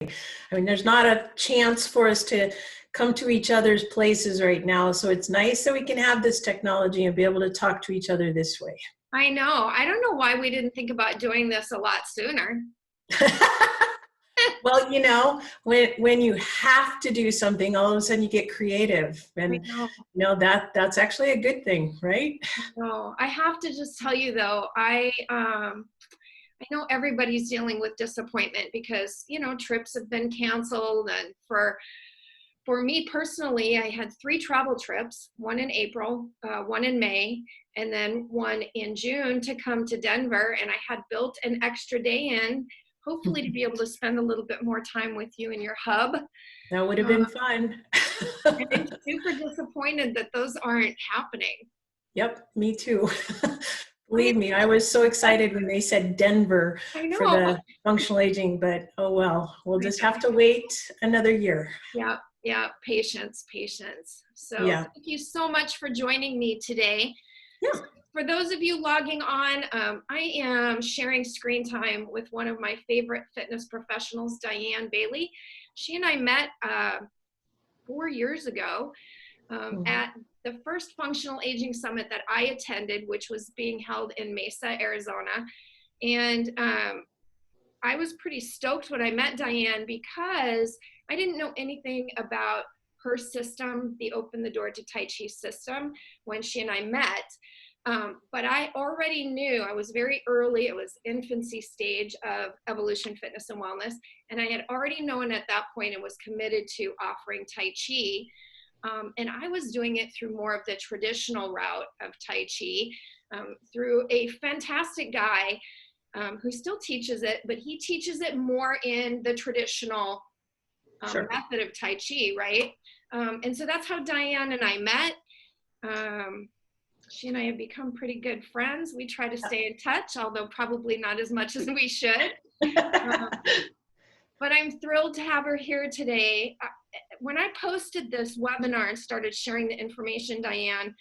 I mean, there's not a chance for us to come to each other's places right now. So it's nice that we can have this technology and be able to talk to each other this way. I know. I don't know why we didn't think about doing this a lot sooner. Well, you know, when you have to do something, all of a sudden you get creative, and I you know that's actually a good thing, right? know. I have to just tell you though, I know everybody's dealing with disappointment because, you know, trips have been canceled, and for me personally, I had 3 travel trips, one in April, one in May, and then one in June to come to Denver, and I had built an extra day in, hopefully to be able to spend a little bit more time with you in your hub. That would have been fun. And I'm super disappointed that those aren't happening. Yep, me too. Believe me, I was so excited when they said Denver for the functional aging, but oh well, we'll just have to wait another year. Yeah, patience. So yeah. Thank you so much for joining me today. Yeah. For those of you logging on, I am sharing screen time with one of my favorite fitness professionals, Dianne Bailey. She and I met 4 years ago at the first Functional Aging Summit that I attended, which was being held in Mesa, Arizona. And I was pretty stoked when I met Dianne because I didn't know anything about her system, the Open the Door to Tai Chi system, when she and I met. But I already knew, I was very early, it was infancy stage of evolution, fitness, and wellness. And I had already known at that point and was committed to offering Tai Chi. And I was doing it through more of the traditional route of Tai Chi, through a fantastic guy who still teaches it, but he teaches it more in the traditional method of Tai Chi, right? And so that's how Dianne and I met. She and I have become pretty good friends. We try to stay in touch, although probably not as much as we should. But I'm thrilled to have her here today. When I posted this webinar and started sharing the information, Dianne,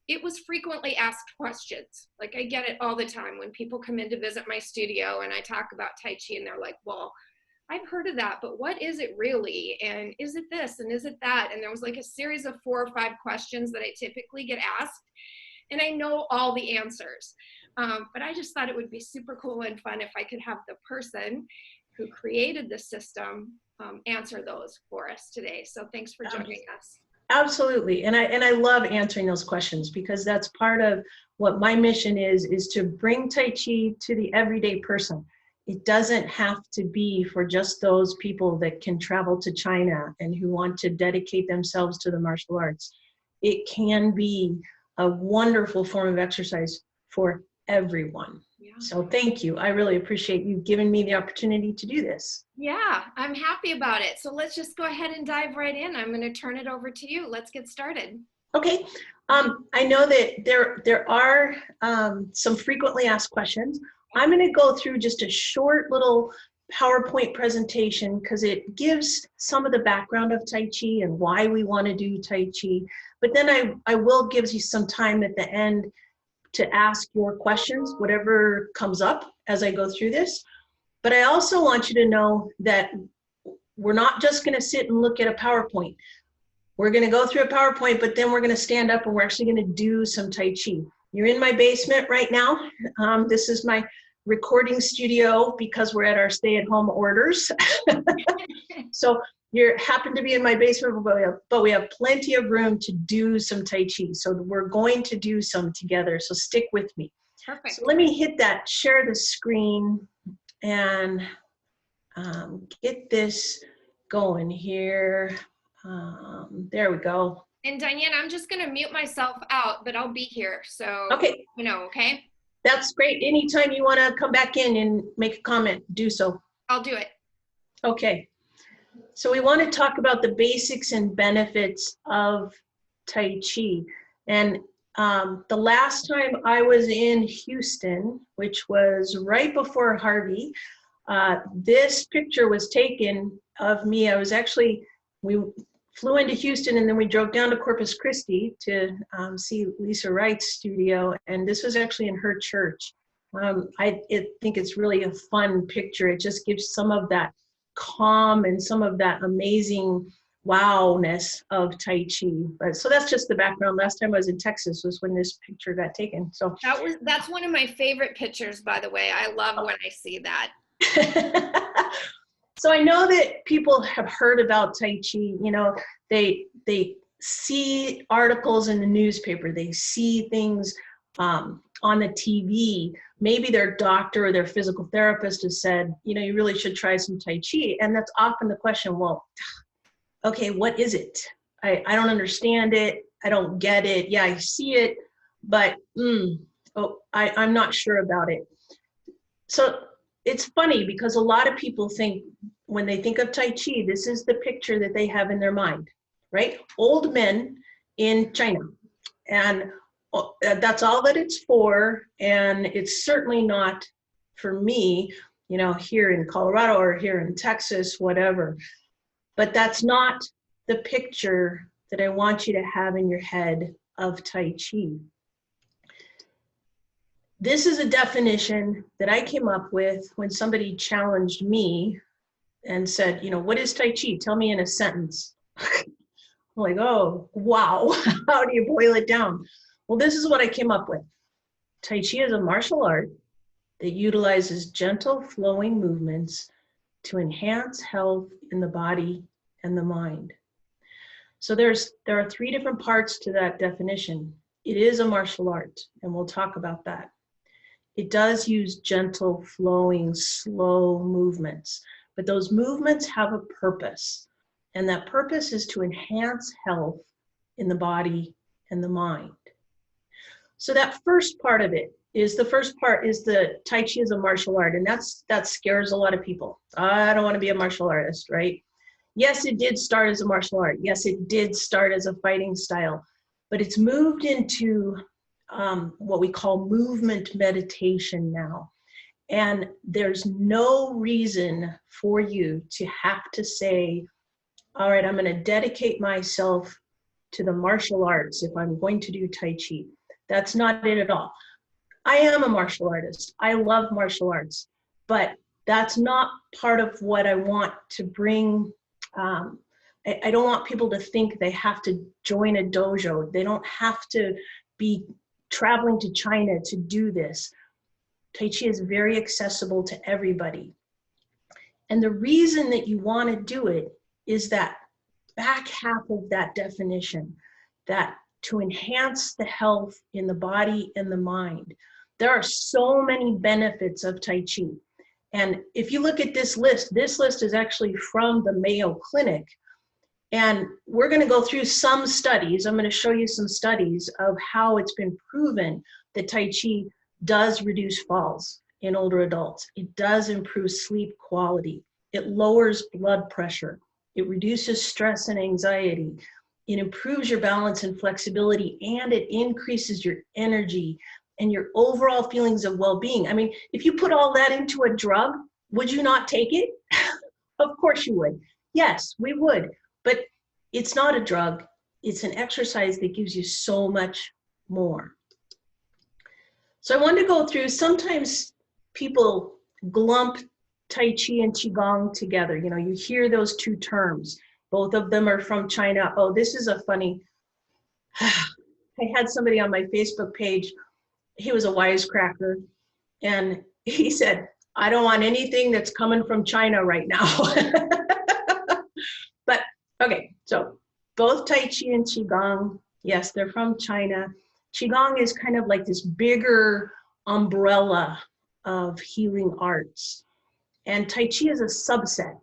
it was frequently asked questions. Like I get it all the time when people come in to visit my studio and I talk about Tai Chi and they're like, well, I've heard of that, but what is it really? And is it this? And is it that? And there was like a series of 4 or 5 questions that I typically get asked. And I know all the answers. But I just thought it would be super cool and fun if I could have the person who created the system answer those for us today. So thanks for joining us. Absolutely. And I love answering those questions because that's part of what my mission is to bring Tai Chi to the everyday person. It doesn't have to be for just those people that can travel to China and who want to dedicate themselves to the martial arts. It can be a wonderful form of exercise for everyone. Yeah. So thank you. I really appreciate you giving me the opportunity to do this. Yeah, I'm happy about it. So let's just go ahead and dive right in. I'm going to turn it over to you. Let's get started. Okay. I know that there are some frequently asked questions. I'm going to go through just a short little PowerPoint presentation because it gives some of the background of Tai Chi and why we want to do Tai Chi. But then I will give you some time at the end to ask your questions, whatever comes up as I go through this. But I also want you to know that we're not just going to sit and look at a PowerPoint. We're going to go through a PowerPoint, but then we're going to stand up and we're actually going to do some Tai Chi. You're in my basement right now. This is my recording studio because we're at our stay-at-home orders. So you happen to be in my basement, but we have plenty of room to do some Tai Chi. So we're going to do some together. So stick with me. Perfect. So let me hit that share the screen and get this going here. There we go. And Dianne, I'm just going to mute myself out, but I'll be here. So, okay. You know, okay? That's great. Anytime you want to come back in and make a comment, do so. I'll do it. Okay. So we want to talk about the basics and benefits of Tai Chi. And the last time I was in Houston, which was right before Harvey, this picture was taken of me. We flew into Houston and then we drove down to Corpus Christi to see Lisa Wright's studio. And this was actually in her church. I think it's really a fun picture. It just gives some of that calm and some of that amazing wowness of Tai Chi. But so that's just the background. Last time I was in Texas was when this picture got taken. So that's one of my favorite pictures, by the way. I love when I see that. So I know that people have heard about Tai Chi. You know, they see articles in the newspaper, they see things on the TV. Maybe their doctor or their physical therapist has said, you know, you really should try some Tai Chi. And that's often the question, well, okay, what is it? I don't understand it. I don't get it. Yeah, I see it, but I'm not sure about it. So it's funny because a lot of people think when they think of Tai Chi, this is the picture that they have in their mind, right? Old men in China. And that's all that it's for. And it's certainly not for me, you know, here in Colorado or here in Texas, whatever. But that's not the picture that I want you to have in your head of Tai Chi. This is a definition that I came up with when somebody challenged me and said, you know, what is Tai Chi? Tell me in a sentence. I'm like, oh, wow. How do you boil it down? Well, this is what I came up with. Tai Chi is a martial art that utilizes gentle flowing movements to enhance health in the body and the mind. So there are three different parts to that definition. It is a martial art, and we'll talk about that. It does use gentle, flowing, slow movements, but those movements have a purpose, and that purpose is to enhance health in the body and the mind. So that first part of it is the Tai Chi is a martial art, and that scares a lot of people. I don't want to be a martial artist, right? Yes, it did start as a martial art. Yes, it did start as a fighting style, but it's moved into what we call movement meditation now. And there's no reason for you to have to say, all right, I'm going to dedicate myself to the martial arts if I'm going to do Tai Chi. That's not it at all. I am a martial artist. I love martial arts, but that's not part of what I want to bring. I don't want people to think they have to join a dojo. They don't have to be traveling to China to do this. Tai Chi is very accessible to everybody. And the reason that you want to do it is that back half of that definition, that to enhance the health in the body and the mind. There are so many benefits of Tai Chi. And if you look at this list is actually from the Mayo Clinic. And we're going to go through some studies. I'm going to show you some studies of how it's been proven that Tai Chi does reduce falls in older adults. It does improve sleep quality. It lowers blood pressure. It reduces stress and anxiety. It improves your balance and flexibility, and it increases your energy and your overall feelings of well-being. I mean, if you put all that into a drug, would you not take it? Of course you would. Yes, we would. But it's not a drug. It's an exercise that gives you so much more. So I wanted to go through, sometimes people glump Tai Chi and Qigong together. You know, you hear those two terms. Both of them are from China. Oh, this is a funny, I had somebody on my Facebook page, he was a wisecracker, and he said, I don't want anything that's coming from China right now. But okay, so both Tai Chi and Qigong, yes, they're from China. Qigong is kind of like this bigger umbrella of healing arts. And Tai Chi is a subset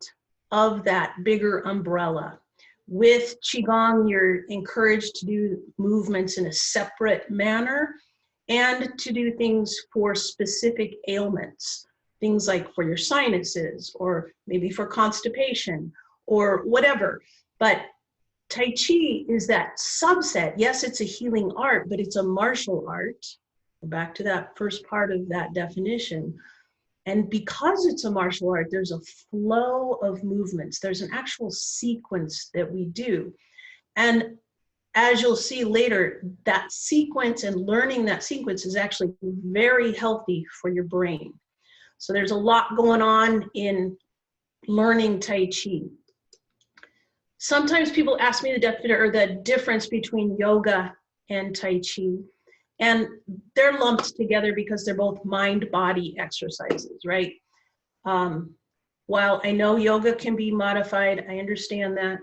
of that bigger umbrella. With Qigong, you're encouraged to do movements in a separate manner and to do things for specific ailments, things like for your sinuses or maybe for constipation or whatever. But Tai Chi is that subset. Yes, it's a healing art, but it's a martial art. Back to that first part of that definition. And because it's a martial art, there's a flow of movements. There's an actual sequence that we do. And as you'll see later, that sequence and learning that sequence is actually very healthy for your brain. So there's a lot going on in learning Tai Chi. Sometimes people ask me the difference between yoga and Tai Chi, and they're lumped together because they're both mind-body exercises, right? While I know yoga can be modified, I understand that.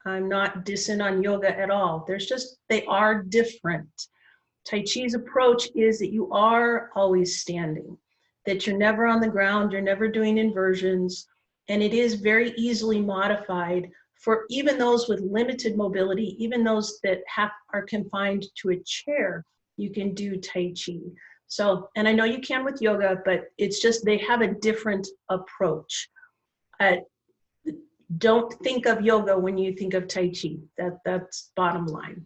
I'm not dissing on yoga at all. They are different. Tai Chi's approach is that you are always standing, that you're never on the ground, you're never doing inversions, and it is very easily modified for even those with limited mobility, even those that are confined to a chair, you can do Tai Chi. So, and I know you can with yoga, but it's just they have a different approach. Don't think of yoga when you think of Tai Chi. That's bottom line.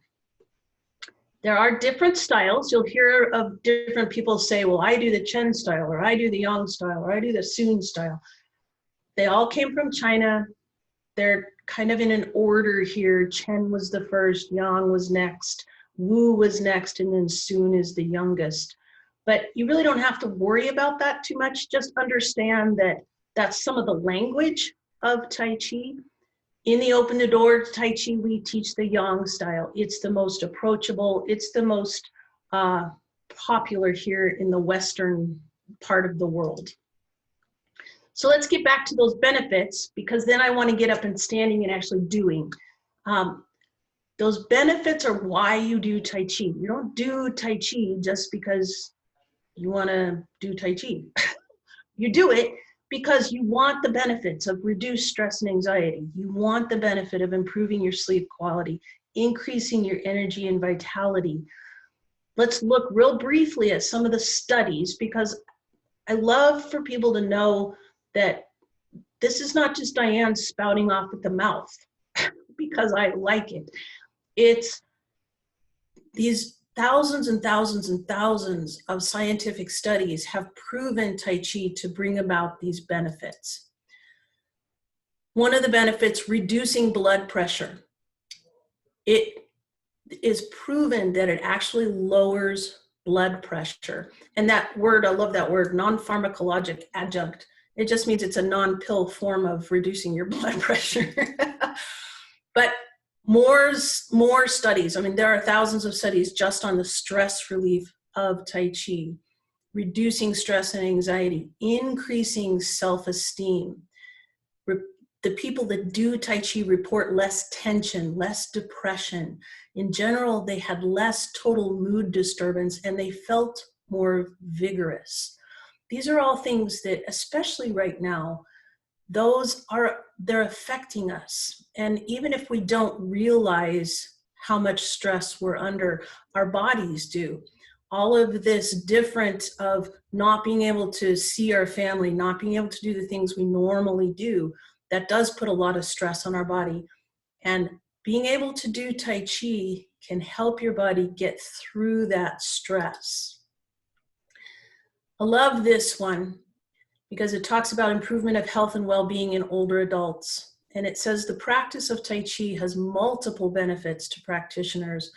There are different styles. You'll hear of different people say, well, I do the Chen style, or I do the Yang style, or I do the Sun style. They all came from China. They're kind of in an order here. Chen was the first, Yang was next, Wu was next, and then Sun is the youngest. But you really don't have to worry about that too much. Just understand that that's some of the language of Tai Chi. In the Open the Door Tai Chi, we teach the Yang style. It's the most approachable. It's the most popular here in the Western part of the world. So let's get back to those benefits, because then I want to get up and standing and actually doing. Those benefits are why you do Tai Chi. You don't do Tai Chi just because you want to do Tai Chi. You do it because you want the benefits of reduced stress and anxiety. You want the benefit of improving your sleep quality, increasing your energy and vitality. Let's look real briefly at some of the studies, because I love for people to know that this is not just Dianne spouting off at the mouth because I like it. It's these thousands and thousands and thousands of scientific studies have proven Tai Chi to bring about these benefits. One of the benefits, reducing blood pressure. It is proven that it actually lowers blood pressure. And that word, I love that word, non-pharmacologic adjunct. It just means it's a non-pill form of reducing your blood pressure. But more studies. I mean, there are thousands of studies just on the stress relief of Tai Chi, reducing stress and anxiety, increasing self-esteem. The people that do Tai Chi report less tension, less depression. In general, they had less total mood disturbance and they felt more vigorous. These are all things that, especially right now, they're affecting us. And even if we don't realize how much stress we're under, our bodies do. All of this different of not being able to see our family, not being able to do the things we normally do, that does put a lot of stress on our body. And being able to do Tai Chi can help your body get through that stress. I love this one because it talks about improvement of health and well-being in older adults. And it says the practice of Tai Chi has multiple benefits to practitioners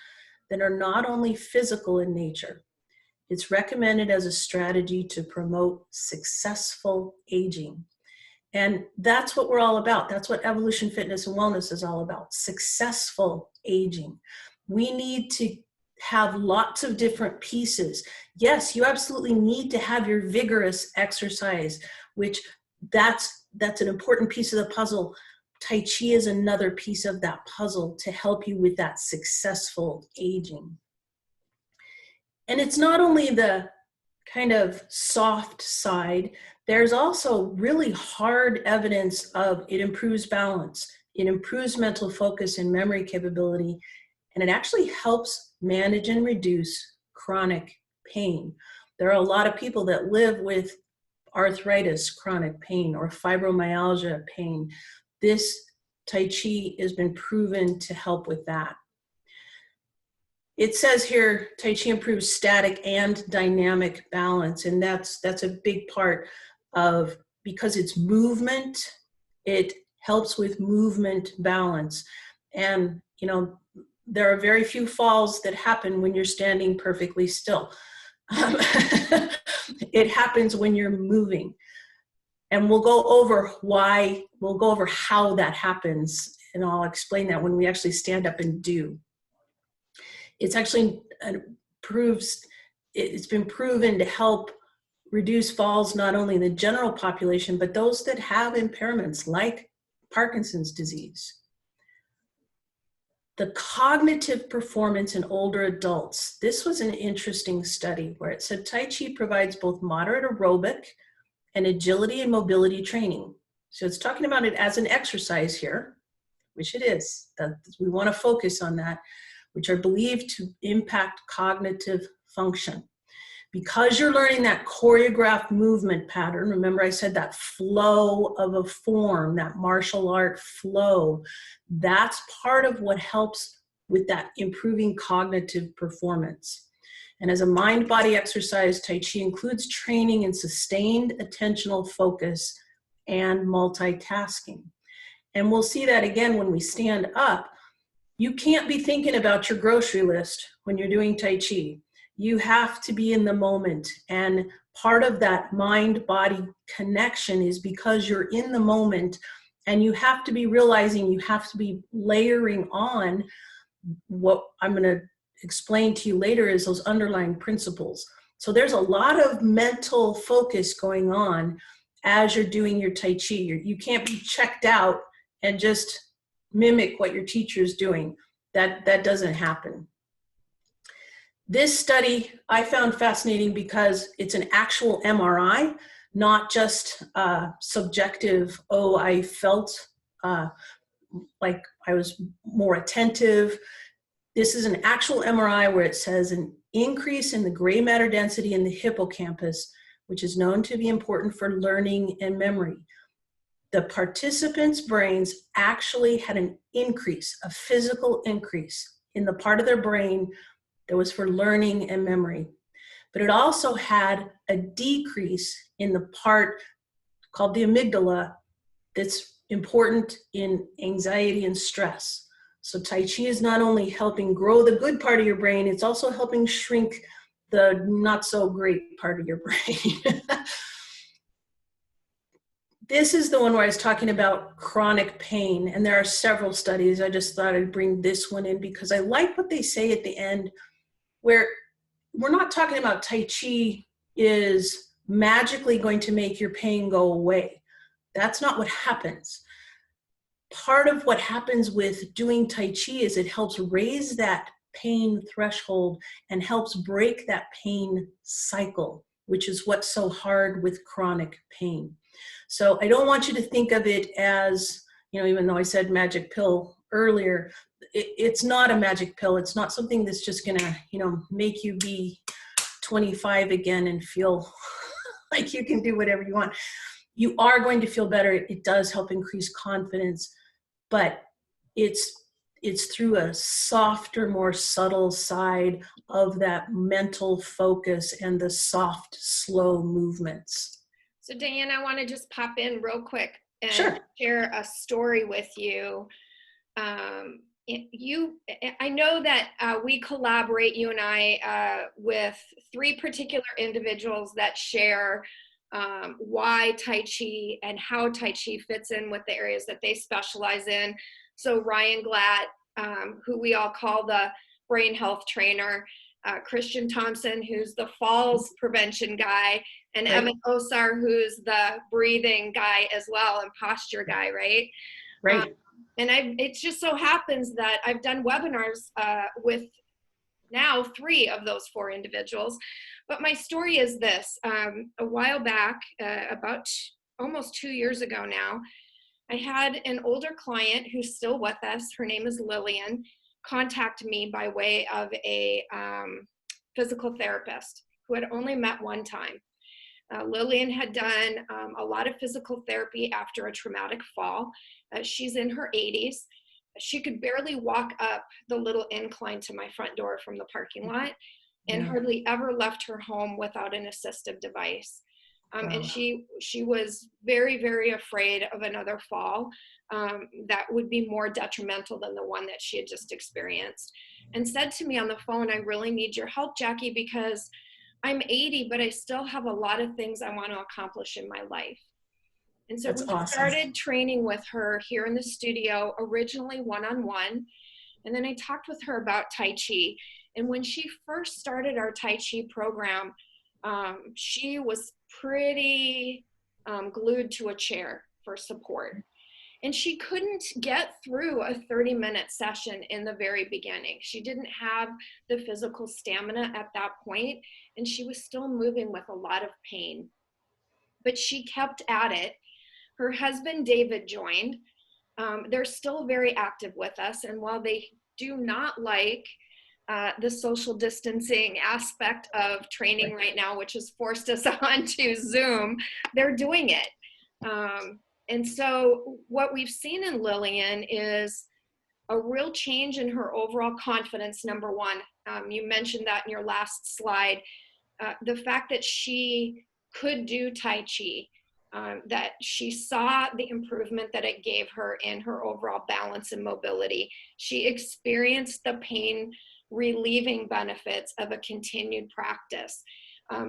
that are not only physical in nature. It's recommended as a strategy to promote successful aging. And that's what we're all about. That's what Evolution Fitness and Wellness is all about, successful aging. We need to have lots of different pieces. Yes, you absolutely need to have your vigorous exercise, which that's an important piece of the puzzle. Tai Chi is another piece of that puzzle to help you with that successful aging. And it's not only the kind of soft side, there's also really hard evidence of it improves balance, it improves mental focus and memory capability, and it actually helps manage and reduce chronic pain. There are a lot of people that live with arthritis, chronic pain, or fibromyalgia pain. This Tai Chi has been proven to help with that. It says here, Tai Chi improves static and dynamic balance, and that's a big part of, because it's movement, it helps with movement balance. And, you know, there are very few falls that happen when you're standing perfectly still. It happens when you're moving. And we'll go over how that happens, and I'll explain that when we actually stand up and do. It's actually it's been proven to help reduce falls not only in the general population, but those that have impairments like Parkinson's disease. The cognitive performance in older adults. This was an interesting study where it said Tai Chi provides both moderate aerobic and agility and mobility training. So it's talking about it as an exercise here, which it is. We want to focus on that, which are believed to impact cognitive function. Because you're learning that choreographed movement pattern, remember I said that flow of a form, that martial art flow, that's part of what helps with that improving cognitive performance. And as a mind-body exercise, Tai Chi includes training in sustained attentional focus and multitasking. And we'll see that again when we stand up. You can't be thinking about your grocery list when you're doing Tai Chi. You have to be in the moment. And part of that mind-body connection is because you're in the moment, and you have to be realizing, you have to be layering on what I'm going to explain to you later is those underlying principles. So there's a lot of mental focus going on as you're doing your Tai Chi. You can't be checked out and just mimic what your teacher's doing. That doesn't happen. This study I found fascinating because it's an actual MRI, not just subjective, oh, I felt like I was more attentive. This is an actual MRI where it says an increase in the gray matter density in the hippocampus, which is known to be important for learning and memory. The participants' brains actually had an increase, a physical increase in the part of their brain that was for learning and memory. But it also had a decrease in the part called the amygdala that's important in anxiety and stress. So Tai Chi is not only helping grow the good part of your brain, it's also helping shrink the not so great part of your brain. This is the one where I was talking about chronic pain, and there are several studies. I just thought I'd bring this one in because I like what they say at the end, where we're not talking about Tai Chi is magically going to make your pain go away. That's not what happens. Part of what happens with doing Tai Chi is it helps raise that pain threshold and helps break that pain cycle, which is what's so hard with chronic pain. So I don't want you to think of it as, even though I said magic pill earlier, it's not a magic pill. It's not something that's just gonna, make you be 25 again and feel like you can do whatever you want. You are going to feel better. It does help increase confidence, but it's through a softer, more subtle side of that mental focus and the soft, slow movements. So Dianne, I want to just pop in real quick and Sure. share a story with you. I know that we collaborate, you and I, with 3 particular individuals that share why Tai Chi and how Tai Chi fits in with the areas that they specialize in. So Ryan Glatt, who we all call the brain health trainer, Christian Thompson, who's the falls prevention guy, and Right. Emmett Osar, who's the breathing guy as well, and posture guy, right? Right. And it just so happens that I've done webinars with now 3 of those 4 individuals. But my story is this. A while back, about almost 2 years ago now, I had an older client who's still with us. Her name is Lillian. Contact me by way of a physical therapist who had only met one time. Lillian had done a lot of physical therapy after a traumatic fall. She's in her 80s. She could barely walk up the little incline to my front door from the parking lot, and hardly ever left her home without an assistive device. And she was very, very afraid of another fall that would be more detrimental than the one that she had just experienced, and said to me on the phone, "I really need your help, Jackie, because I'm 80, but I still have a lot of things I want to accomplish in my life." And so That's we awesome. started training with her here in the studio, originally one-on-one. And then I talked with her about Tai Chi. And when she first started our Tai Chi program, she was pretty glued to a chair for support. And she couldn't get through a 30-minute session in the very beginning. She didn't have the physical stamina at that point, and she was still moving with a lot of pain. But she kept at it. Her husband, David, joined. They're still very active with us, and while they do not like the social distancing aspect of training right now, which has forced us onto Zoom, they're doing it. And so what we've seen in Lillian is a real change in her overall confidence, number one. You mentioned that in your last slide. The fact that she could do Tai Chi, that she saw the improvement that it gave her in her overall balance and mobility. She experienced the pain relieving benefits of a continued practice.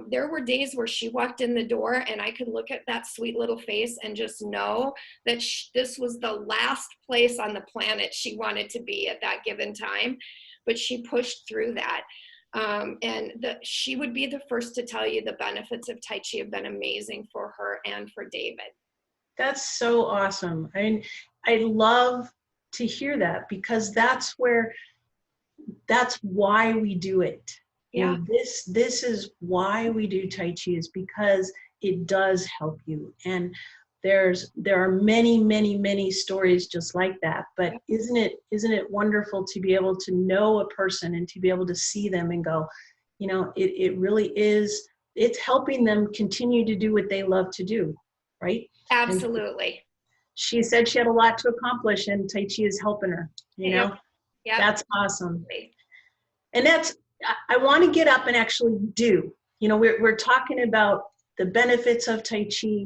There were days where she walked in the door and I could look at that sweet little face and just know that this was the last place on the planet she wanted to be at that given time, but she pushed through that. She would be the first to tell you the benefits of Tai Chi have been amazing for her and for David. That's so awesome. I mean, I love to hear that, because that's why we do it. Yeah. You know, this is why we do Tai Chi, is because it does help you. And there are many stories just like that. But isn't it wonderful to be able to know a person and to be able to see them and go, you know, it really is, it's helping them continue to do what they love to do, right? Absolutely. And she said she had a lot to accomplish, and Tai Chi is helping her, you know? Yep. That's awesome. And I want to get up and actually do. You know, we're talking about the benefits of Tai Chi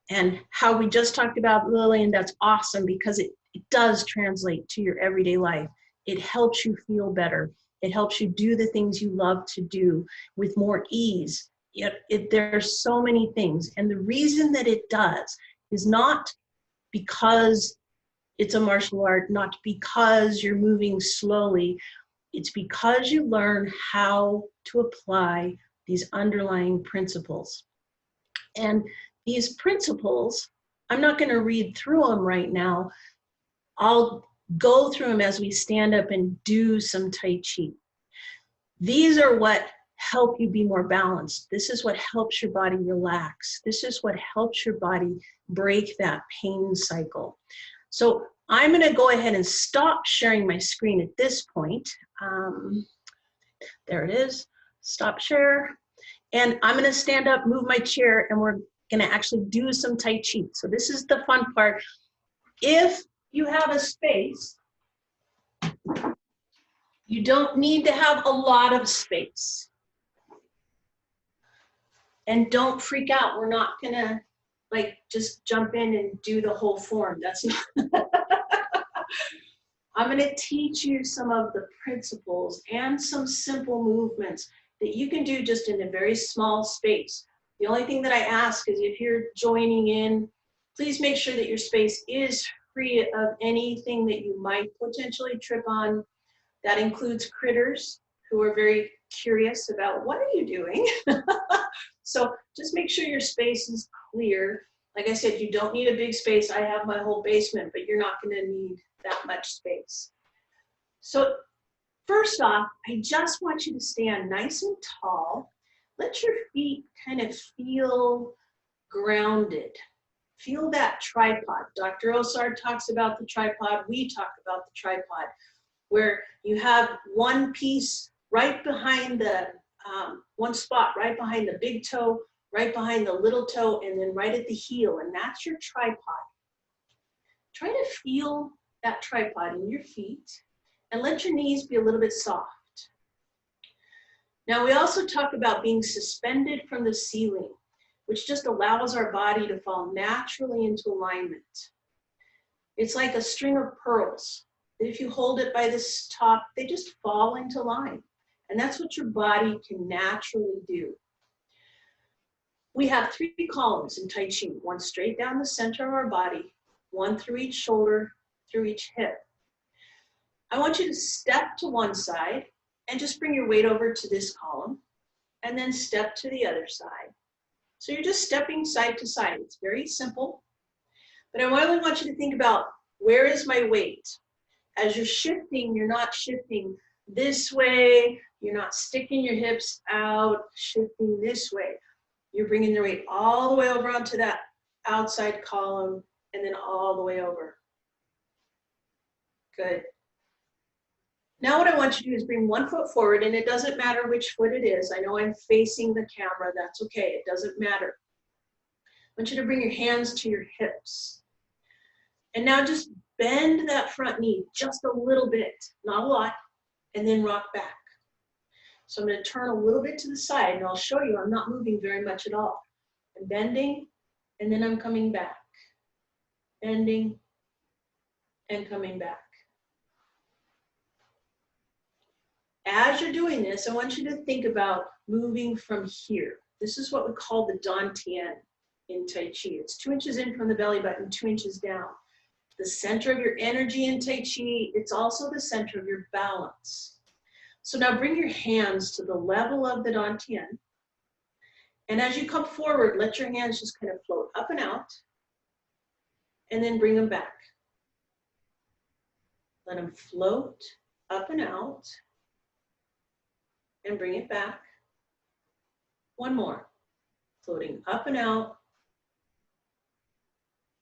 and how we just talked about Lillian. That's awesome, because it does translate to your everyday life. It helps you feel better. It helps you do the things you love to do with more ease. There's so many things. And the reason that it does is not because it's a martial art, not because you're moving slowly. It's because you learn how to apply these underlying principles. And these principles, I'm not going to read through them right now. I'll go through them as we stand up and do some Tai Chi. These are what help you be more balanced. This is what helps your body relax. This is what helps your body break that pain cycle. So I'm going to go ahead and stop sharing my screen at this point. There it is. Stop share. And I'm going to stand up, move my chair, and we're going to actually do some Tai Chi. So this is the fun part. If you have a space, you don't need to have a lot of space. And don't freak out. We're not going to just jump in and do the whole form. That's not. I'm going to teach you some of the principles and some simple movements that you can do just in a very small space. The only thing that I ask is, if you're joining in, please make sure that your space is free of anything that you might potentially trip on. That includes critters who are very curious about, what are you doing? So just make sure your space is clear. Like I said, you don't need a big space. I have my whole basement, but you're not going to need that much space. So first off, I just want you to stand nice and tall. Let your feet kind of feel grounded. Feel that tripod. Dr. Osar talks about the tripod. We talk about the tripod, where you have one piece right behind the, one spot right behind the big toe, right behind the little toe, and then right at the heel, and that's your tripod. Try to feel that tripod in your feet, and let your knees be a little bit soft. Now, we also talk about being suspended from the ceiling, which just allows our body to fall naturally into alignment. It's like a string of pearls. If you hold it by this top, they just fall into line. And that's what your body can naturally do. We have 3 columns in Tai Chi, one straight down the center of our body, one through each shoulder, through each hip. I want you to step to one side and just bring your weight over to this column and then step to the other side. So you're just stepping side to side. It's very simple, but I really want you to think about, where is my weight? As you're shifting, you're not shifting this way, you're not sticking your hips out, shifting this way. You're bringing your weight all the way over onto that outside column and then all the way over. Good. Now what I want you to do is bring one foot forward, and it doesn't matter which foot it is. I know I'm facing the camera, that's okay, it doesn't matter. I want you to bring your hands to your hips. And now just bend that front knee just a little bit, not a lot, and then rock back. So I'm going to turn a little bit to the side, and I'll show you I'm not moving very much at all. I'm bending, and then I'm coming back. Bending, and coming back. As you're doing this, I want you to think about moving from here. This is what we call the Dantian in Tai Chi. It's 2 inches in from the belly button, 2 inches down. The center of your energy in Tai Chi, it's also the center of your balance. So now bring your hands to the level of the Dantian. And as you come forward, let your hands just kind of float up and out, and then bring them back. Let them float up and out, and bring it back. One more. Floating up and out,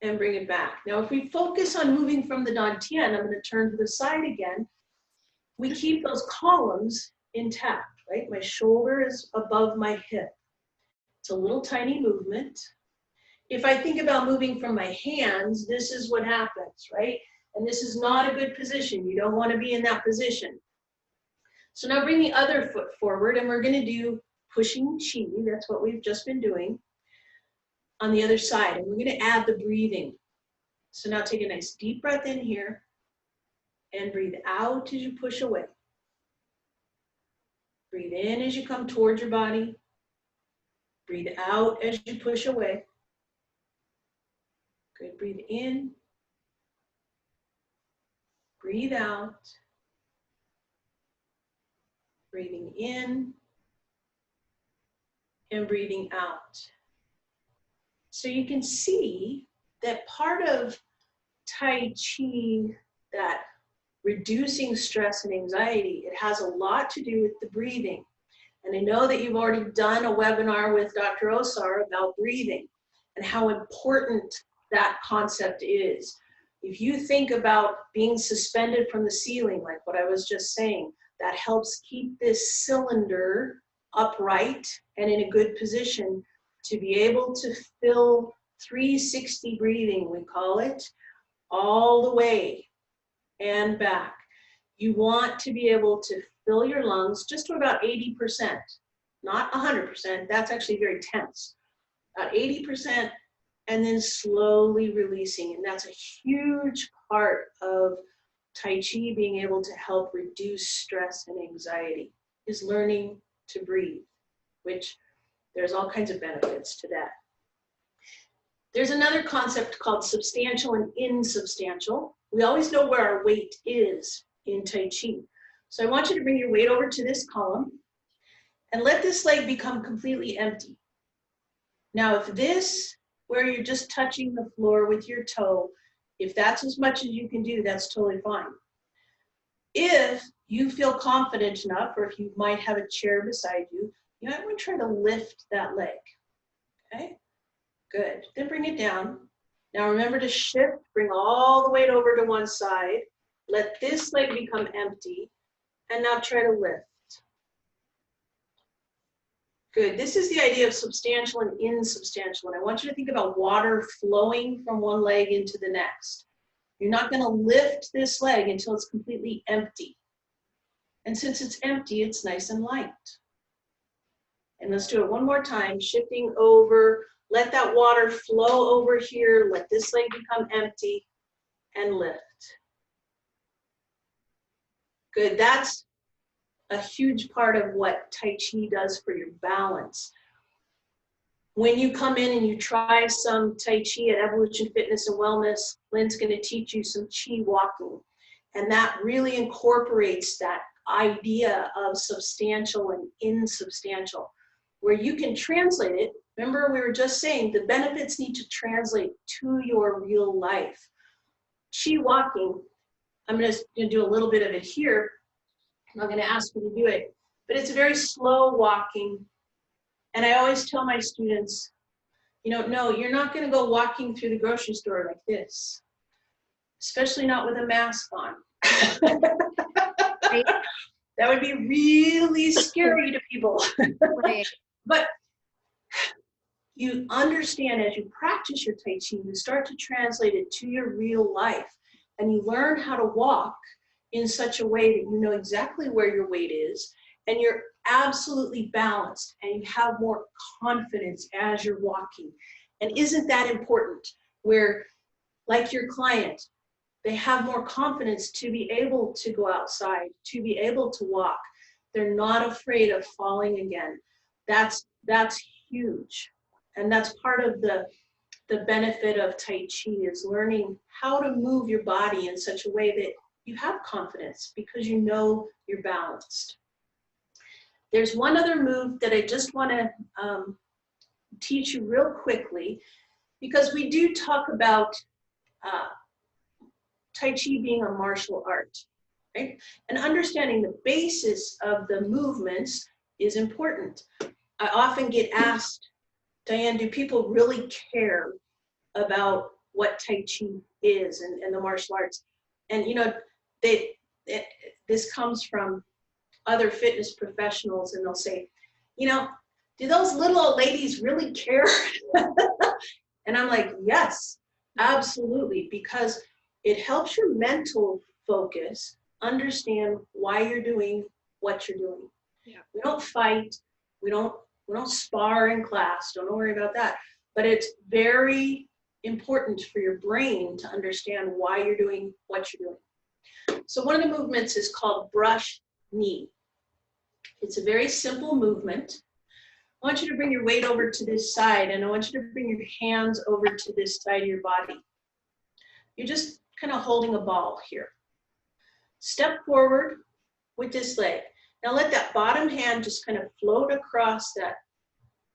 and bring it back. Now, if we focus on moving from the Dantian, I'm going to turn to the side again. We keep those columns intact, right? My shoulder is above my hip. It's a little tiny movement. If I think about moving from my hands, this is what happens, right? And this is not a good position. You don't want to be in that position. So now bring the other foot forward, and we're going to do pushing chi. That's what we've just been doing on the other side. And we're going to add the breathing. So now take a nice deep breath in here and breathe out as you push away. Breathe in as you come towards your body. Breathe out as you push away. Good. Breathe in. Breathe out. Breathing in and breathing out. So you can see that part of Tai Chi, that reducing stress and anxiety, it has a lot to do with the breathing. And I know that you've already done a webinar with Dr. Osar about breathing and how important that concept is. If you think about being suspended from the ceiling, like what I was just saying, that helps keep this cylinder upright and in a good position to be able to fill 360 breathing, we call it, all the way and back. You want to be able to fill your lungs just to about 80%, not 100%, that's actually very tense. About 80%, and then slowly releasing. And that's a huge part of Tai Chi being able to help reduce stress and anxiety, is learning to breathe, which there's all kinds of benefits to that. There's another concept called substantial and insubstantial. We always know where our weight is in Tai Chi. So I want you to bring your weight over to this column and let this leg become completely empty. Now, if this, where you're just touching the floor with your toe, if that's as much as you can do, that's totally fine. If you feel confident enough, or if you might have a chair beside you, you might want to try to lift that leg, okay? Good, then bring it down. Now remember to shift, bring all the weight over to one side, let this leg become empty, and now try to lift. Good, this is the idea of substantial and insubstantial, and I want you to think about water flowing from one leg into the next. You're not going to lift this leg until it's completely empty. And since it's empty, it's nice and light. And let's do it one more time, shifting over. Let that water flow over here. Let this leg become empty and lift. Good, that's a huge part of what Tai Chi does for your balance. When you come in and you try some Tai Chi at Evolution Fitness and Wellness, Lynn's going to teach you some Chi walking. And that really incorporates that idea of substantial and insubstantial, where you can translate it. Remember, we were just saying the benefits need to translate to your real life. Chi walking, I'm just going to do a little bit of it here. I'm not going to ask you to do it, but it's very slow walking. And I always tell my students, you know, no, you're not going to go walking through the grocery store like this, especially not with a mask on. Right. That would be really scary to people. Right. But you understand as you practice your Tai Chi, you start to translate it to your real life, and you learn how to walk in such a way that you know exactly where your weight is, and you're absolutely balanced, and you have more confidence as you're walking. And isn't that important? Where, like your client, they have more confidence to be able to go outside, to be able to walk. They're not afraid of falling again. That's huge. And that's part of the benefit of Tai Chi, is learning how to move your body in such a way that you have confidence because you know you're balanced. There's one other move that I just want to teach you real quickly, because we do talk about Tai Chi being a martial art, right? And understanding the basis of the movements is important. I often get asked, Dianne, do people really care about what Tai Chi is and the martial arts? And you know, this comes from other fitness professionals, and they'll say, you know, do those little old ladies really care? And I'm like, yes, absolutely, because it helps your mental focus understand why you're doing what you're doing. Yeah. We don't fight, we don't spar in class, don't worry about that. But it's very important for your brain to understand why you're doing what you're doing. So one of the movements is called brush knee. It's a very simple movement. I want you to bring your weight over to this side, and I want you to bring your hands over to this side of your body. You're just kind of holding a ball here. Step forward with this leg. Now let that bottom hand just kind of float across that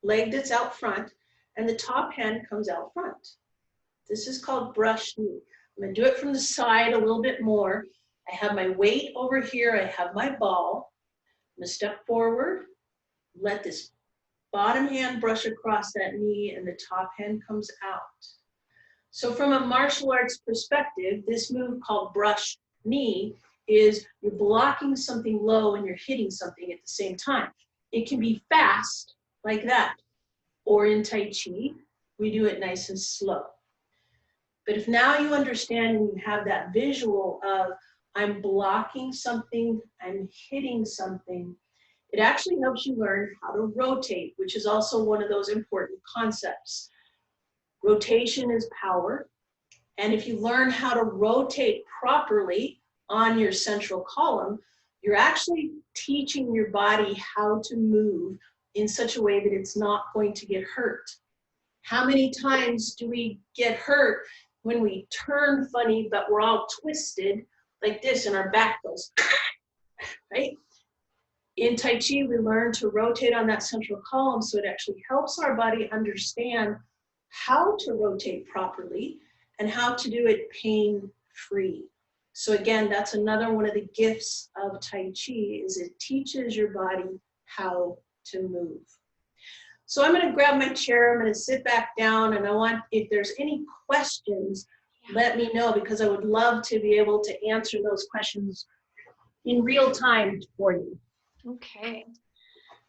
leg that's out front, and the top hand comes out front. This is called brush knee. I'm going to do it from the side a little bit more. I have my weight over here. I have my ball. I'm going to step forward, let this bottom hand brush across that knee, and the top hand comes out. So from a martial arts perspective, this move called brush knee is you're blocking something low and you're hitting something at the same time. It can be fast like that, or in Tai Chi, we do it nice and slow. But if now you understand and you have that visual of I'm blocking something, I'm hitting something, it actually helps you learn how to rotate, which is also one of those important concepts. Rotation is power. And if you learn how to rotate properly on your central column, you're actually teaching your body how to move in such a way that it's not going to get hurt. How many times do we get hurt when we turn funny, but we're all twisted like this and our back goes, right? In Tai Chi, we learn to rotate on that central column, so it actually helps our body understand how to rotate properly and how to do it pain-free. So again, that's another one of the gifts of Tai Chi, is it teaches your body how to move. So I'm going to grab my chair, I'm going to sit back down, and I want, if there's any questions, let me know, because I would love to be able to answer those questions in real time for you. Okay.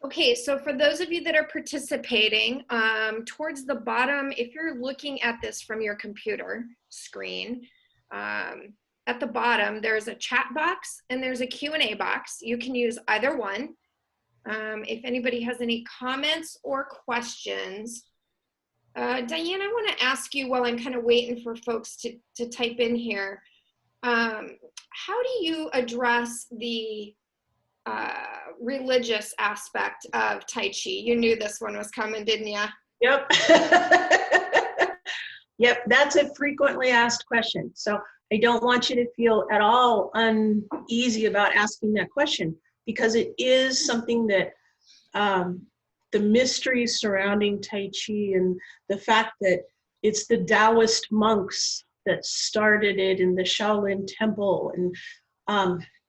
Okay, so for those of you that are participating, towards the bottom, if you're looking at this from your computer screen, at the bottom, there's a chat box and there's a Q&A box. You can use either one. If anybody has any comments or questions, Dianne, I want to ask you, while I'm kind of waiting for folks to type in here, how do you address the religious aspect of Tai Chi? You knew this one was coming, didn't you? Yep. Yep, that's a frequently asked question. So I don't want you to feel at all uneasy about asking that question, because it is something that the mysteries surrounding Tai Chi and the fact that it's the Taoist monks that started it in the Shaolin Temple. And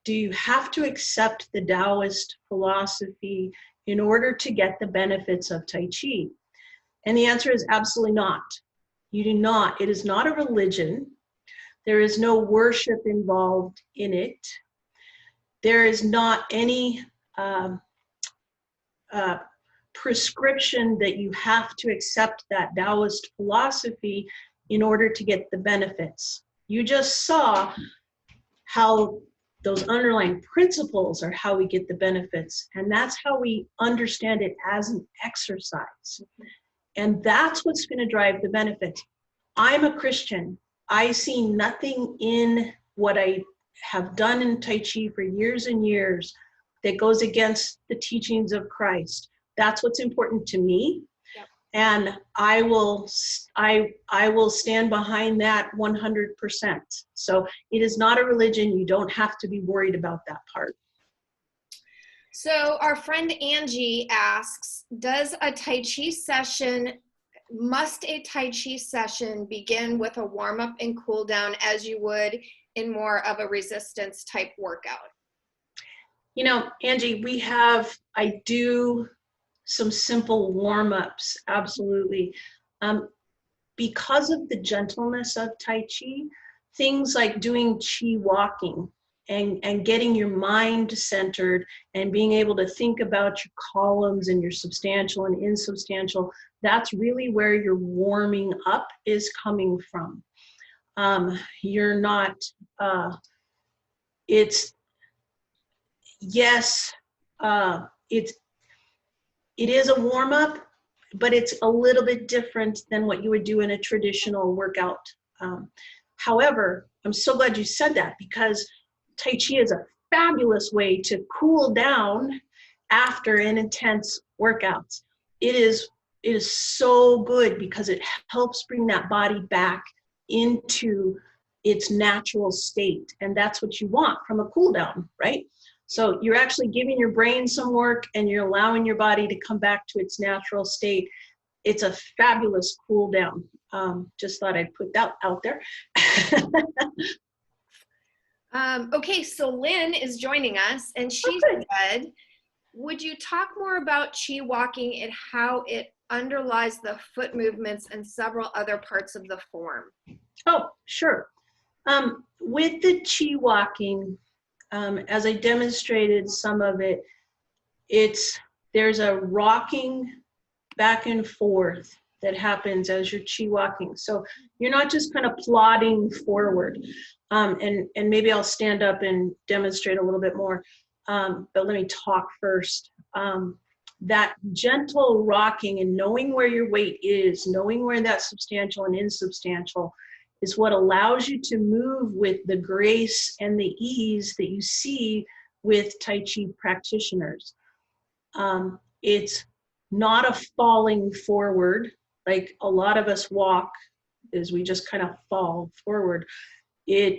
do you have to accept the Taoist philosophy in order to get the benefits of Tai Chi? And the answer is absolutely not. You do not. It is not a religion. There is no worship involved in it. There is not any prescription that you have to accept that Taoist philosophy in order to get the benefits. You just saw how those underlying principles are how we get the benefits. And that's how we understand it as an exercise. And that's what's going to drive the benefits. I'm a Christian. I see nothing in what I have done in Tai Chi for years and years that goes against the teachings of Christ. That's what's important to me. Yep. And I will stand behind that 100%. So it is not a religion. You don't have to be worried about that part. So our friend Angie asks, must a Tai Chi session begin with a warm-up and cool down as you would in more of a resistance type workout? You know, Angie, I do some simple warm-ups, absolutely. Because of the gentleness of Tai Chi, things like doing Chi walking and getting your mind centered and being able to think about your columns and your substantial and insubstantial, that's really where your warming up is coming from. You're not, it is a warm up, but it's a little bit different than what you would do in a traditional workout. However, I'm so glad you said that, because Tai Chi is a fabulous way to cool down after an intense workout. It is so good because it helps bring that body back into its natural state. And that's what you want from a cool down, right? So you're actually giving your brain some work and you're allowing your body to come back to its natural state. It's a fabulous cool down. Just thought I'd put that out there. Okay, so Lynn is joining us, and she said, would you talk more about Chi walking and how it underlies the foot movements and several other parts of the form? Oh, sure. With the Chi walking, as I demonstrated some of it, there's a rocking back and forth that happens as you're Chi walking. So you're not just kind of plodding forward. And maybe I'll stand up and demonstrate a little bit more. But let me talk first. That gentle rocking and knowing where your weight is, knowing where that substantial and insubstantial is what allows you to move with the grace and the ease that you see with Tai Chi practitioners. It's not a falling forward like a lot of us walk, is we just kind of fall forward. In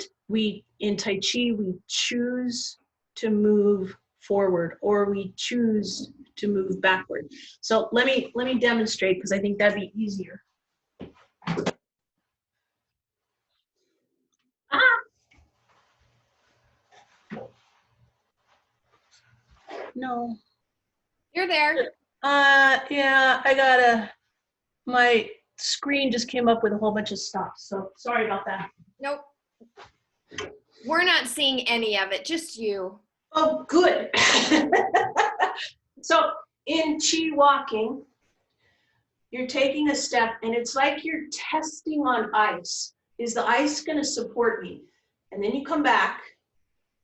Tai Chi, we choose to move forward or we choose to move backward. So let me demonstrate, because I think that'd be easier. No. You're there. Yeah, my screen just came up with a whole bunch of stuff, so sorry about that. Nope. We're not seeing any of it, just you. Oh, good. So in Chi walking, you're taking a step and it's like you're testing on ice. Is the ice going to support me? And then you come back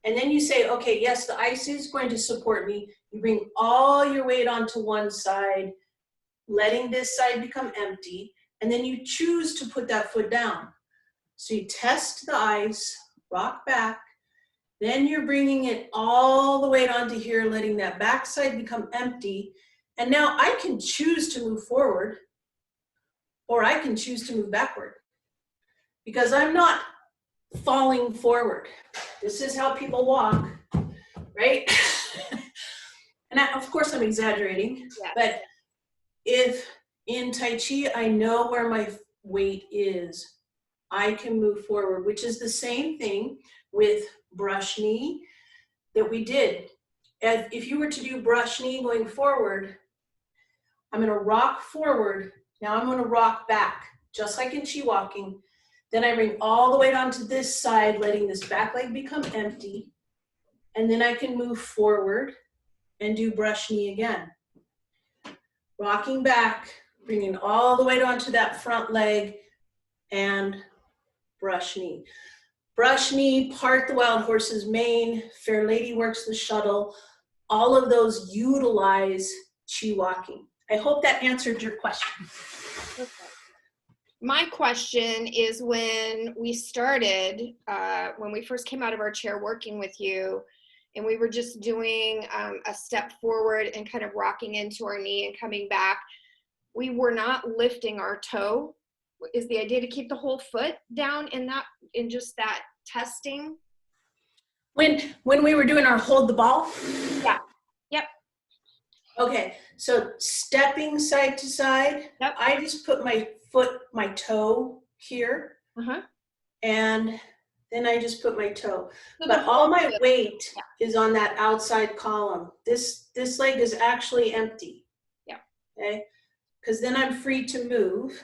and then you say, okay, yes, the ice is going to support me. You bring all your weight onto one side, letting this side become empty. And then you choose to put that foot down. So you test the ice, rock back. Then you're bringing it all the way onto here, letting that backside become empty. And now I can choose to move forward. or I can choose to move backward because I'm not falling forward. This is how people walk, right? And of course I'm exaggerating, Yes. but if in Tai Chi I know where my weight is, I can move forward, which is the same thing with brush knee that we did. If you were to do brush knee going forward, I'm going to rock forward. Now I'm going to rock back, just like in Chi walking. Then I bring all the weight onto this side, letting this back leg become empty. And then I can move forward and do brush knee again. Rocking back, bringing all the weight onto that front leg and brush knee. Brush knee, part the wild horse's mane, fair lady works the shuttle. All of those utilize Chi walking. I hope that answered your question. Okay. My question is, when we started, when we first came out of our chair working with you, and we were just doing a step forward and kind of rocking into our knee and coming back, we were not lifting our toe. Is the idea to keep the whole foot down in just that testing? When we were doing our hold the ball? Yeah. Yep. Okay, so stepping side to side, Yep. I just put my toe here, and then I just put my toe. So but all my weight is on that outside column. This leg is actually empty. Yeah. Okay, because then I'm free to move,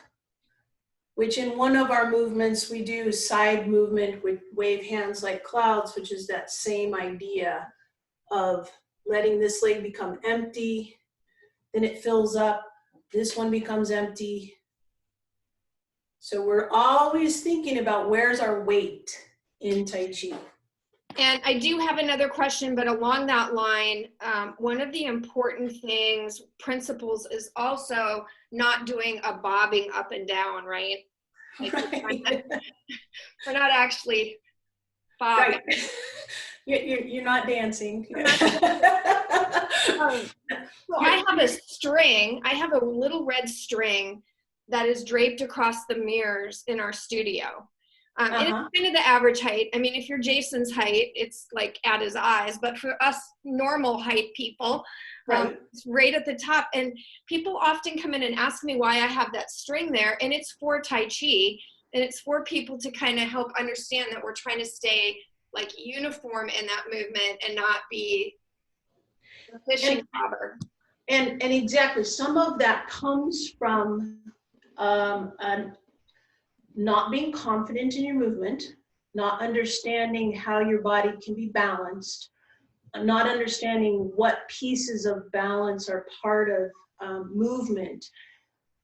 which in one of our movements we do side movement with wave hands like clouds, which is that same idea of letting this leg become empty, then it fills up, this one becomes empty. So we're always thinking about where's our weight in Tai Chi. And I do have another question, but along that line, one of the important principles is also not doing a bobbing up and down, right? Like right. We're not actually bobbing. Right. You're not dancing. So I have a string, I have a little red string that is draped across the mirrors in our studio. And it's kind of the average height. I mean, if you're Jason's height, it's like at his eyes, but for us normal height people, it's right at the top. And people often come in and ask me why I have that string there, and it's for Tai Chi, and it's for people to kind of help understand that we're trying to stay like uniform in that movement and not be a fishing bobber. And exactly, some of that comes from not being confident in your movement, not understanding how your body can be balanced, not understanding what pieces of balance are part of movement.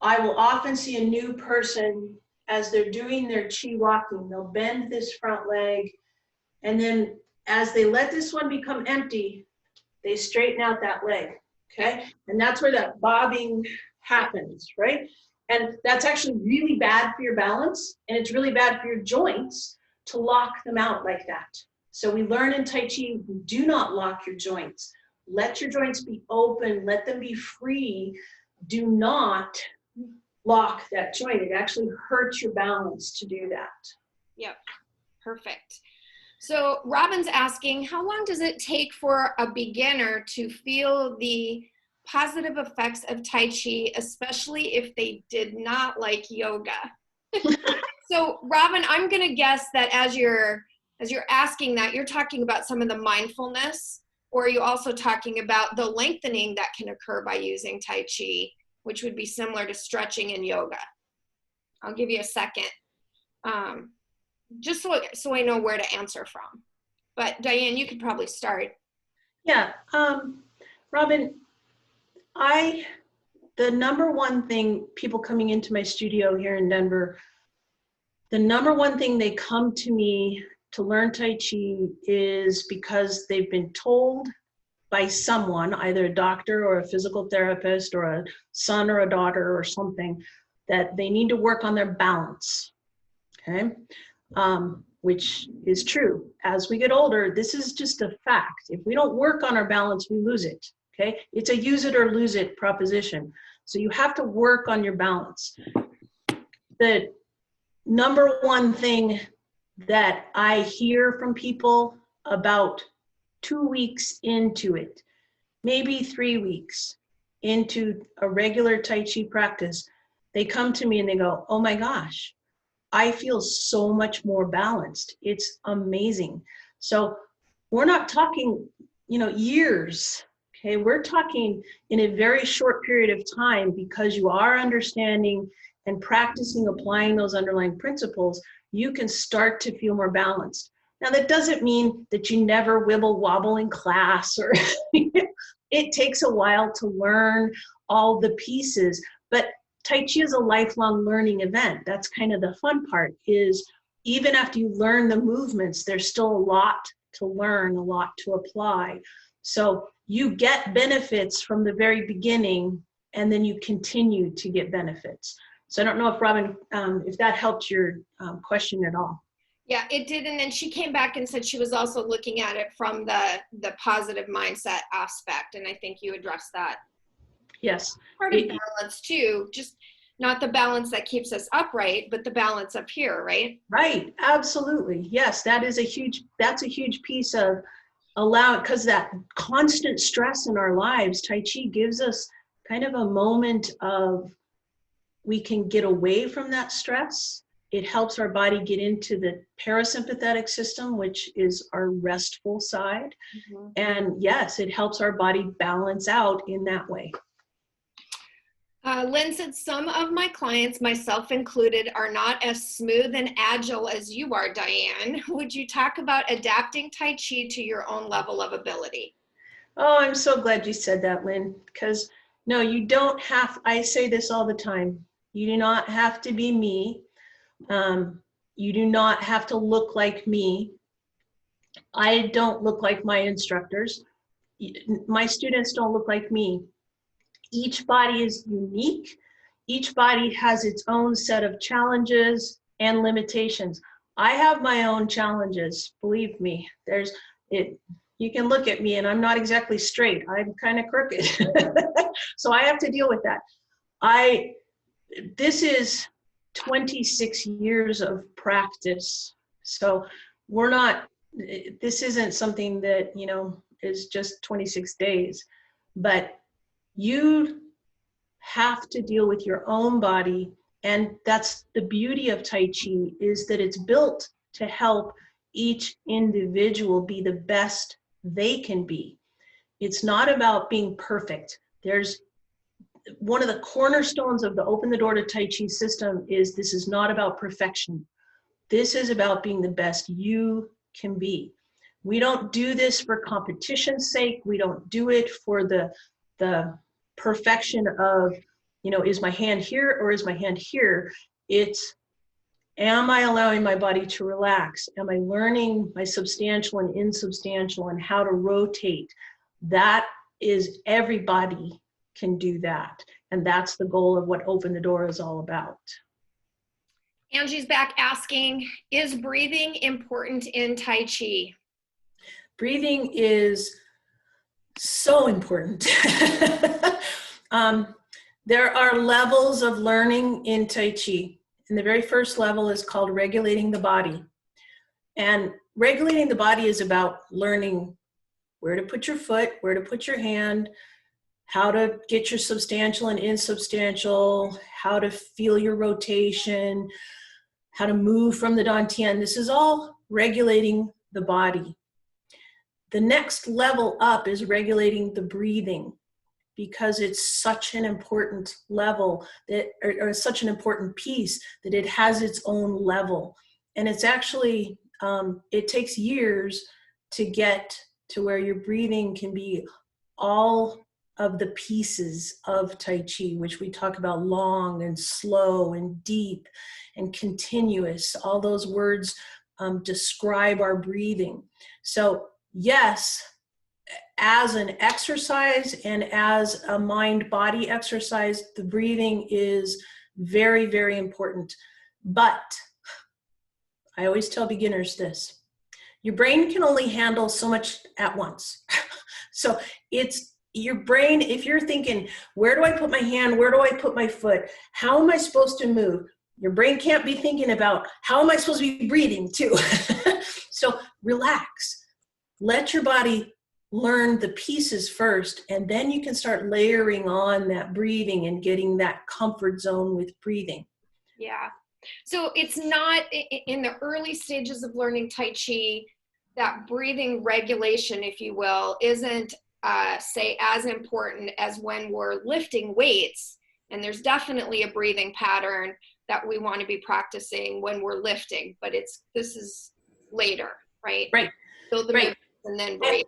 I will often see a new person as they're doing their Chi walking, they'll bend this front leg, and then as they let this one become empty, they straighten out that leg, okay? And that's where that bobbing happens, right? And that's actually really bad for your balance, and it's really bad for your joints to lock them out like that. So we learn in Tai Chi, do not lock your joints. Let your joints be open, let them be free. Do not lock that joint. It actually hurts your balance to do that. Yep, perfect. So Robin's asking, how long does it take for a beginner to feel the positive effects of Tai Chi, especially if they did not like yoga? So Robin, I'm gonna guess that as you're asking that, you're talking about some of the mindfulness, or are you also talking about the lengthening that can occur by using Tai Chi, which would be similar to stretching in yoga? I'll give you a second. Just so I know where to answer from. But Dianne, you could probably start. Yeah, Robin, the number one thing, people coming into my studio here in Denver, the number one thing they come to me to learn Tai Chi is because they've been told by someone, either a doctor or a physical therapist or a son or a daughter or something, that they need to work on their balance, okay? Which is true. As we get older, this is just a fact. If we don't work on our balance, we lose it, okay? It's a use it or lose it proposition. So you have to work on your balance. the number one thing that I hear from people about 2 weeks into it, maybe 3 weeks into a regular Tai Chi practice, they come to me and they go, oh my gosh, I feel so much more balanced. It's amazing. So we're not talking, years. Okay, we're talking in a very short period of time, because you are understanding and practicing applying those underlying principles, you can start to feel more balanced. Now, that doesn't mean that you never wibble wobble in class, or it takes a while to learn all the pieces, but Tai Chi is a lifelong learning event. That's kind of the fun part, is even after you learn the movements, there's still a lot to learn, a lot to apply. So you get benefits from the very beginning, and then you continue to get benefits. So I don't know if Robin, if that helped your question at all. Yeah, it did. And then she came back and said she was also looking at it from the positive mindset aspect. And I think you addressed that. Yes. Part of balance too, just not the balance that keeps us upright, but the balance up here, right? Right, absolutely. Yes, that's a huge piece of because that constant stress in our lives, Tai Chi gives us kind of a moment of, we can get away from that stress. It helps our body get into the parasympathetic system, which is our restful side. Mm-hmm. And yes, it helps our body balance out in that way. Lynn said, some of my clients, myself included, are not as smooth and agile as you are, Dianne. Would you talk about adapting Tai Chi to your own level of ability? Oh, I'm so glad you said that, Lynn, because no, you don't have, I say this all the time, you do not have to be me. You do not have to look like me. I don't look like my instructors. My students don't look like me. Each body is unique. Each body has its own set of challenges and limitations. I have my own challenges, believe me. You can look at me and I'm not exactly straight. I'm kind of crooked. So I have to deal with that. This is 26 years of practice. So this isn't something that, is just 26 days, but you have to deal with your own body. And that's the beauty of Tai Chi, is that it's built to help each individual be the best they can be. It's not about being perfect. There's one of the cornerstones of the Open the Door to Tai Chi system is, this is not about perfection. This is about being the best you can be. We don't do this for competition's sake. We don't do it for the perfection of, is my hand here or is my hand here? It's, am I allowing my body to relax? Am I learning my substantial and insubstantial and how to rotate? That is, everybody can do that. And that's the goal of what Open the Door is all about. Angie's back asking, is breathing important in Tai Chi? Breathing is so important. There are levels of learning in Tai Chi. And the very first level is called regulating the body. And regulating the body is about learning where to put your foot, where to put your hand, how to get your substantial and insubstantial, how to feel your rotation, how to move from the Dantian. This is all regulating the body. The next level up is regulating the breathing, because it's such an important level that, or such an important piece, that it has its own level. And it's actually, it takes years to get to where your breathing can be all of the pieces of Tai Chi, which we talk about, long and slow and deep and continuous. All those words describe our breathing. So yes, as an exercise and as a mind-body exercise, the breathing is very, very important. But I always tell beginners this: your brain can only handle so much at once. So it's your brain, if you're thinking, where do I put my hand? Where do I put my foot? How am I supposed to move? Your brain can't be thinking about how am I supposed to be breathing too. So relax. Let your body learn the pieces first, and then you can start layering on that breathing and getting that comfort zone with breathing. Yeah. So it's not in the early stages of learning Tai Chi, that breathing regulation, if you will, isn't say as important as when we're lifting weights. And there's definitely a breathing pattern that we want to be practicing when we're lifting, but this is later, right? Right. Build the Right. movements and then breathe.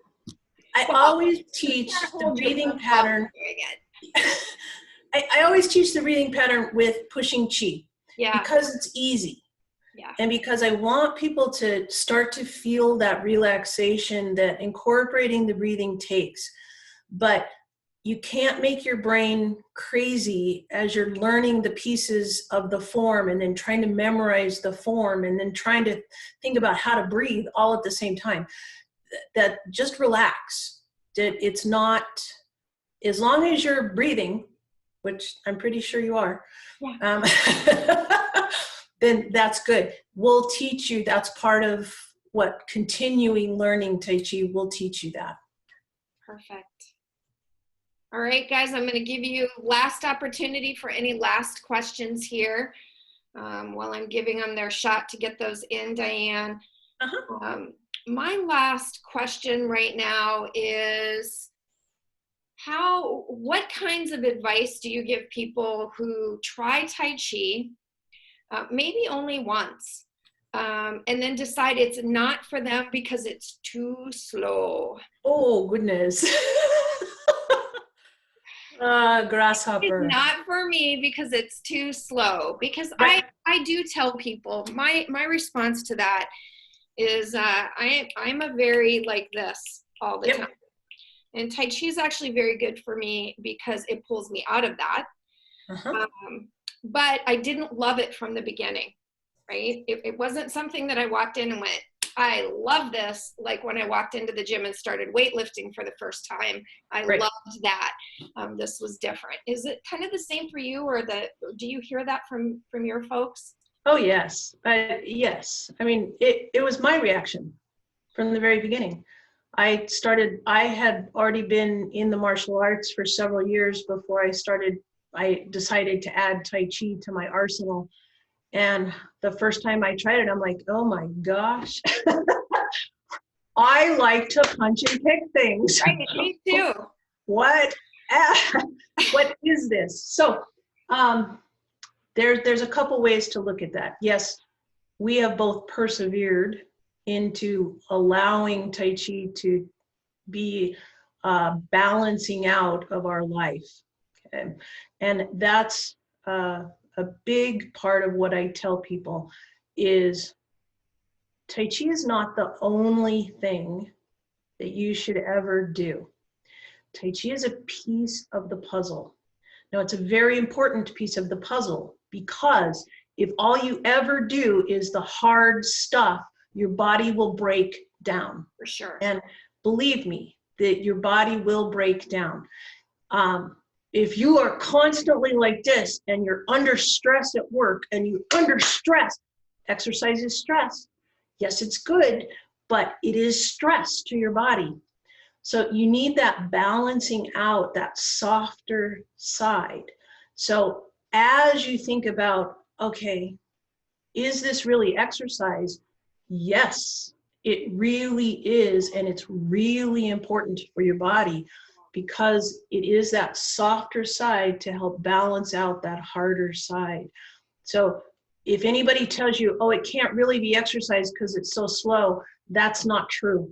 I always teach the breathing pattern. I always teach the breathing pattern with pushing chi. Yeah. Because it's easy. Yeah. And because I want people to start to feel that relaxation that incorporating the breathing takes. But you can't make your brain crazy as you're learning the pieces of the form and then trying to memorize the form and then trying to think about how to breathe all at the same time. That just relax. That it's not, as long as you're breathing, which I'm pretty sure you are, yeah. Then that's good. We'll teach you. That's part of what continuing learning Tai Chi will teach you that. Perfect. All right, guys, I'm going to give you last opportunity for any last questions here while I'm giving them their shot to get those in, Dianne. My last question right now is what kinds of advice do you give people who try Tai Chi, maybe only once, and then decide it's not for them because it's too slow? Oh, goodness. Grasshopper. It's not for me because it's too slow. Because right. I do tell people, my response to that is I'm a very like this all the time. And Tai Chi is actually very good for me because it pulls me out of that. But I didn't love it from the beginning, right? It wasn't something that I walked in and went, I love this. Like when I walked into the gym and started weightlifting for the first time, I loved that. This was different. Is it kind of the same for you, or do you hear that from your folks? Oh, yes. Yes. I mean, it was my reaction from the very beginning. I had already been in the martial arts for several years before I decided to add Tai Chi to my arsenal. And the first time I tried it, I'm like, oh my gosh. I like to punch and kick things. Right, me too. What is this? So there's a couple ways to look at that. Yes, we have both persevered into allowing Tai Chi to be balancing out of our life. Okay? And that's a big part of what I tell people is Tai Chi is not the only thing that you should ever do. Tai Chi is a piece of the puzzle. Now, it's a very important piece of the puzzle because if all you ever do is the hard stuff, your body will break down. For sure. And believe me, that your body will break down. If you are constantly like this and you're under stress at work and you're under stress, exercise is stress. Yes, it's good, but it is stress to your body. So you need that balancing out, that softer side. So as you think about, okay, is this really exercise? Yes, it really is. And it's really important for your body because it is that softer side to help balance out that harder side. So if anybody tells you, oh, it can't really be exercise because it's so slow, that's not true.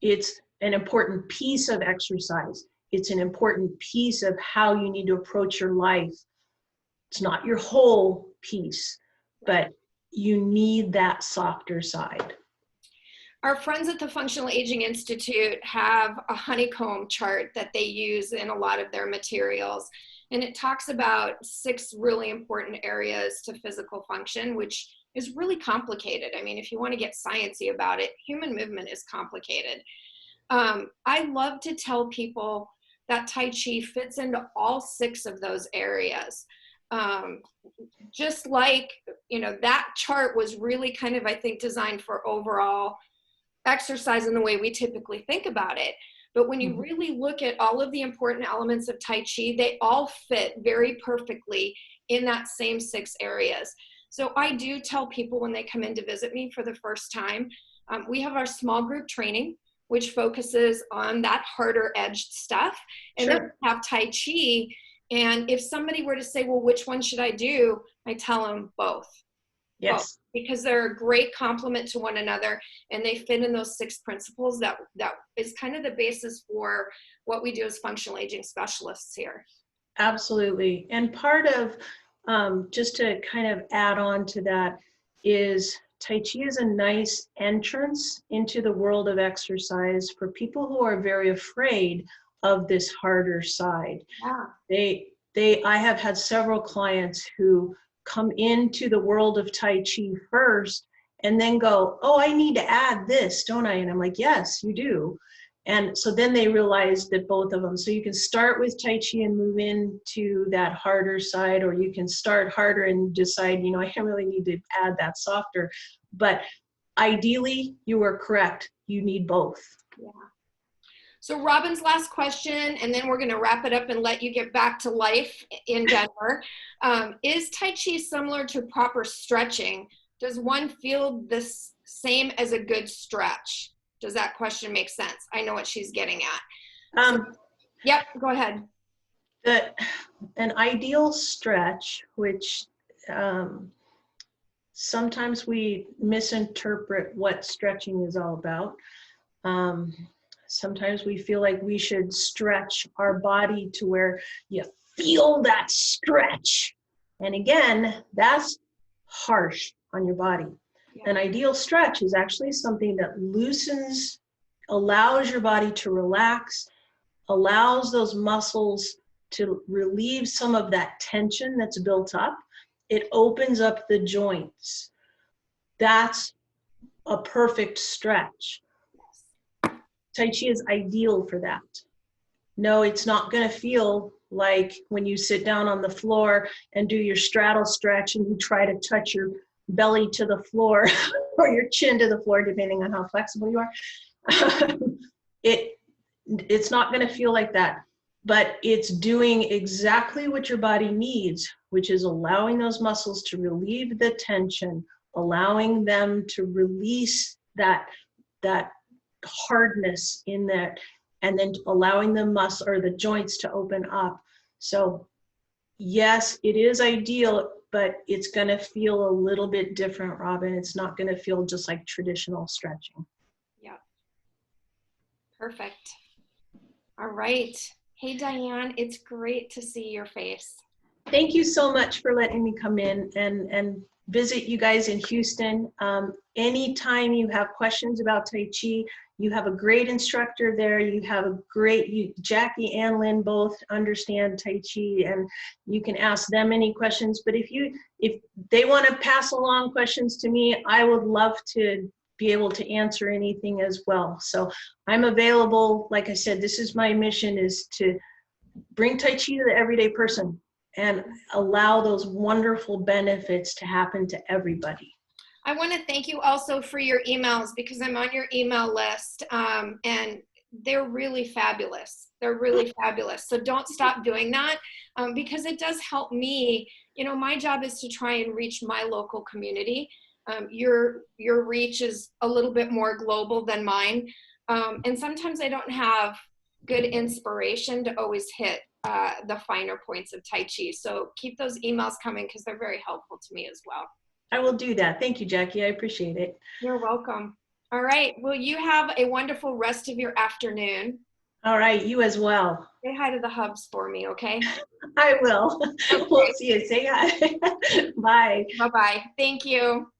It's an important piece of exercise. It's an important piece of how you need to approach your life. It's not your whole piece, but you need that softer side. Our friends at the Functional Aging Institute have a honeycomb chart that they use in a lot of their materials. And it talks about 6 really important areas to physical function, which is really complicated. I mean, if you want to get sciencey about it, human movement is complicated. I love to tell people that Tai Chi fits into all 6 of those areas. Just like, that chart was really kind of, I think, designed for overall exercise in the way we typically think about it. But when you really look at all of the important elements of Tai Chi, they all fit very perfectly in that same 6 areas. So I do tell people when they come in to visit me for the first time, we have our small group training, which focuses on that harder edged stuff. And then we have Tai Chi. And if somebody were to say, well, which one should I do? I tell them both. Yes. Both, because they're a great complement to one another, and they fit in those 6 principles that is kind of the basis for what we do as functional aging specialists here. Absolutely. And part of, just to kind of add on to that, is Tai Chi is a nice entrance into the world of exercise for people who are very afraid of this harder side. Yeah. I have had several clients who come into the world of Tai Chi first and then go, oh, I need to add this, don't I? And I'm like, yes, you do. And so then they realize that both of them, so you can start with Tai Chi and move into that harder side, or you can start harder and decide, I really need to add that softer. But ideally, you are correct. You need both. Yeah. So Robin's last question, and then we're going to wrap it up and let you get back to life in Denver. Is Tai Chi similar to proper stretching? Does one feel the same as a good stretch? Does that question make sense? I know what she's getting at. Yep, go ahead. An ideal stretch, which sometimes we misinterpret what stretching is all about. Sometimes we feel like we should stretch our body to where you feel that stretch. And again, that's harsh on your body. Yeah. An ideal stretch is actually something that loosens, allows your body to relax, allows those muscles to relieve some of that tension that's built up. It opens up the joints. That's a perfect stretch. Tai Chi is ideal for that. No, it's not going to feel like when you sit down on the floor and do your straddle stretch and you try to touch your belly to the floor or your chin to the floor, depending on how flexible you are. It's not going to feel like that, but it's doing exactly what your body needs, which is allowing those muscles to relieve the tension, allowing them to release that hardness in that, and then allowing the muscle or the joints to open up. So yes, it is ideal, but it's going to feel a little bit different, Robin. It's not going to feel just like traditional stretching. Yeah. Perfect. All right. Hey, Dianne, it's great to see your face. Thank you so much for letting me come in and visit you guys in Houston. Anytime you have questions about Tai Chi, you have a great instructor there. You have a great, Jackie and Lynn both understand Tai Chi, and you can ask them any questions. But if they want to pass along questions to me, I would love to be able to answer anything as well. So I'm available. Like I said, this is my mission, is to bring Tai Chi to the everyday person and allow those wonderful benefits to happen to everybody. I want to thank you also for your emails, because I'm on your email list, and they're really fabulous. They're really fabulous. So don't stop doing that, because it does help me. My job is to try and reach my local community. Your reach is a little bit more global than mine. And sometimes I don't have good inspiration to always hit the finer points of Tai Chi. So keep those emails coming, because they're very helpful to me as well. I will do that. Thank you, Jackie. I appreciate it. You're welcome. All right. Well, you have a wonderful rest of your afternoon. All right. You as well. Say hi to the hubs for me, okay? I will. Okay. We'll see you. Say hi. Bye. Bye-bye. Thank you.